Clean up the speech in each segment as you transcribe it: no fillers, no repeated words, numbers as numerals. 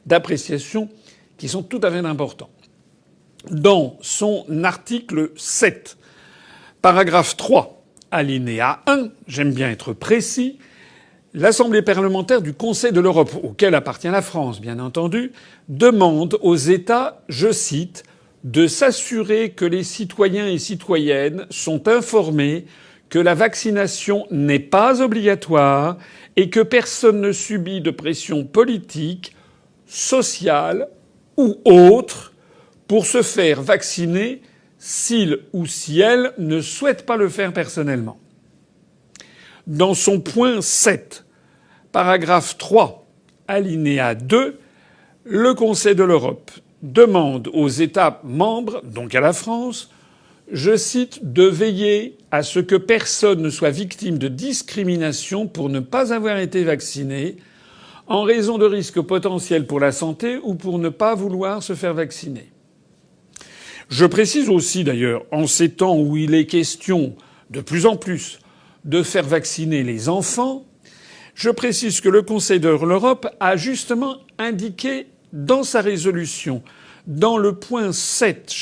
d'appréciation qui sont tout à fait importants. Dans son article 7, paragraphe 3, alinéa 1, j'aime bien être précis, l'Assemblée parlementaire du Conseil de l'Europe, auquel appartient la France, bien entendu, demande aux États, je cite, de s'assurer que les citoyens et citoyennes sont informés que la vaccination n'est pas obligatoire et que personne ne subit de pression politique, sociale ou autre pour se faire vacciner s'il ou si elle ne souhaite pas le faire personnellement. Dans son point 7, paragraphe 3, alinéa 2, le Conseil de l'Europe demande aux États membres, donc à la France, je cite, de veiller à ce que personne ne soit victime de discrimination pour ne pas avoir été vacciné en raison de risques potentiels pour la santé ou pour ne pas vouloir se faire vacciner. Je précise aussi d'ailleurs, en ces temps où il est question de plus en plus de faire vacciner les enfants, je précise que le Conseil de l'Europe a justement indiqué dans sa résolution, dans le point 7,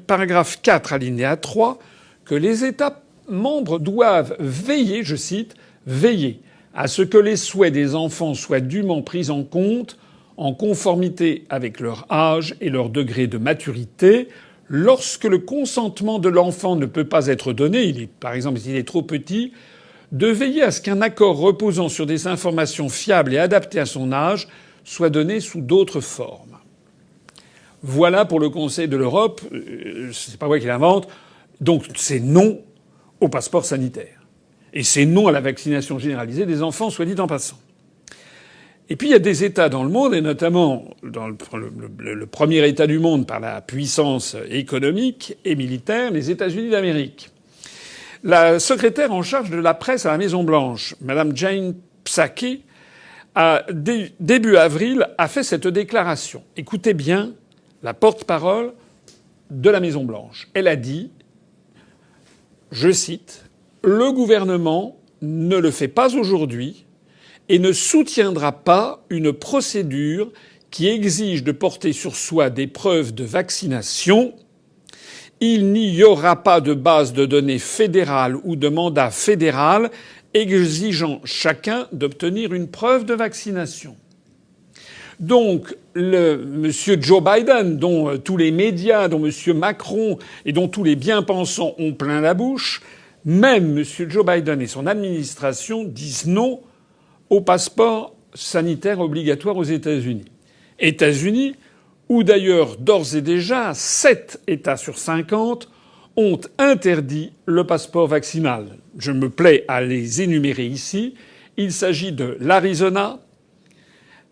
paragraphe 4, alinéa 3, que les États membres doivent veiller, je cite, veiller à ce que les souhaits des enfants soient dûment pris en compte en conformité avec leur âge et leur degré de maturité. Lorsque le consentement de l'enfant ne peut pas être donné, par exemple s'il est trop petit, de veiller à ce qu'un accord reposant sur des informations fiables et adaptées à son âge soit donné sous d'autres formes. Voilà pour le Conseil de l'Europe. C'est pas moi qui l'invente. Donc c'est non au passeport sanitaire. Et c'est non à la vaccination généralisée des enfants, soit dit en passant. Et puis il y a des États dans le monde, et notamment dans le premier État du monde par la puissance économique et militaire, les États-Unis d'Amérique. La secrétaire en charge de la presse à la Maison-Blanche, Madame Jane Psaki, début avril, a fait cette déclaration. Écoutez bien la porte-parole de la Maison-Blanche. Elle a dit, je cite, « Le gouvernement ne le fait pas aujourd'hui et ne soutiendra pas une procédure qui exige de porter sur soi des preuves de vaccination. Il n'y aura pas de base de données fédérale ou de mandat fédéral exigeant chacun d'obtenir une preuve de vaccination. » Donc, monsieur Joe Biden, dont tous les médias, dont monsieur Macron et dont tous les bien-pensants ont plein la bouche, même monsieur Joe Biden et son administration disent non au passeport sanitaire obligatoire aux États-Unis. États-Unis, où d'ailleurs d'ores et déjà 7 États sur 50 ont interdit le passeport vaccinal. Je me plais à les énumérer ici. Il s'agit de l'Arizona,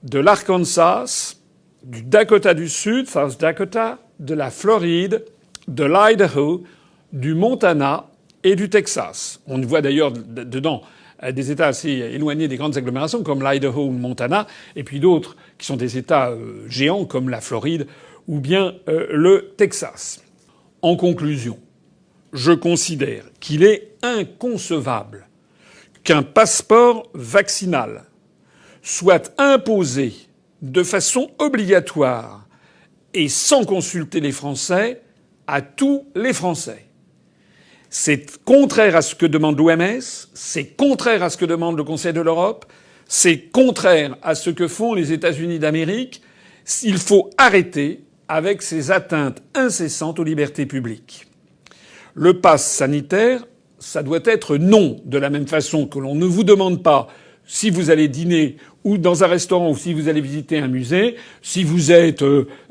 de l'Arkansas, du Dakota du Sud, South Dakota, de la Floride, de l'Idaho, du Montana et du Texas. On voit d'ailleurs dedans des États assez éloignés des grandes agglomérations comme l'Idaho ou le Montana, et puis d'autres qui sont des États géants comme la Floride ou bien le Texas. En conclusion, je considère qu'il est inconcevable qu'un passeport vaccinal soit imposé de façon obligatoire et sans consulter les Français à tous les Français. C'est contraire à ce que demande l'OMS, c'est contraire à ce que demande le Conseil de l'Europe, c'est contraire à ce que font les États-Unis d'Amérique. Il faut arrêter avec ces atteintes incessantes aux libertés publiques. Le pass sanitaire, ça doit être non, de la même façon que l'on ne vous demande pas si vous allez dîner ou dans un restaurant ou si vous allez visiter un musée, si vous êtes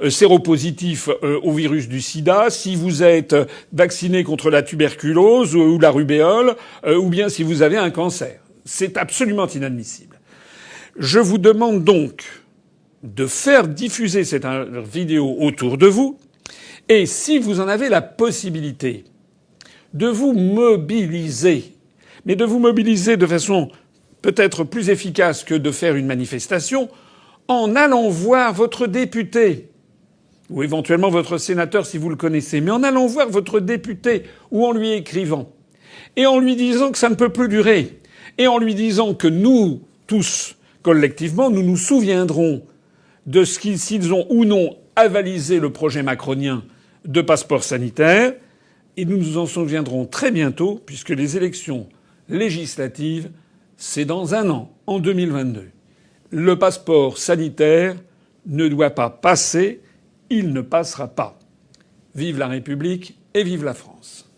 séropositif au virus du sida, si vous êtes vacciné contre la tuberculose ou la rubéole, ou bien si vous avez un cancer. C'est absolument inadmissible. Je vous demande donc de faire diffuser cette vidéo autour de vous, et si vous en avez la possibilité, de vous mobiliser, mais de vous mobiliser de façon peut-être plus efficace que de faire une manifestation, en allant voir votre député, ou éventuellement votre sénateur si vous le connaissez, mais en allant voir votre député ou en lui écrivant, et en lui disant que ça ne peut plus durer, et en lui disant que nous, tous, collectivement, nous nous souviendrons de s'ils ont ou non avalisé le projet macronien de passeport sanitaire. Et nous nous en souviendrons très bientôt, puisque les élections législatives, c'est dans un an, en 2022. Le passeport sanitaire ne doit pas passer, il ne passera pas. Vive la République et vive la France.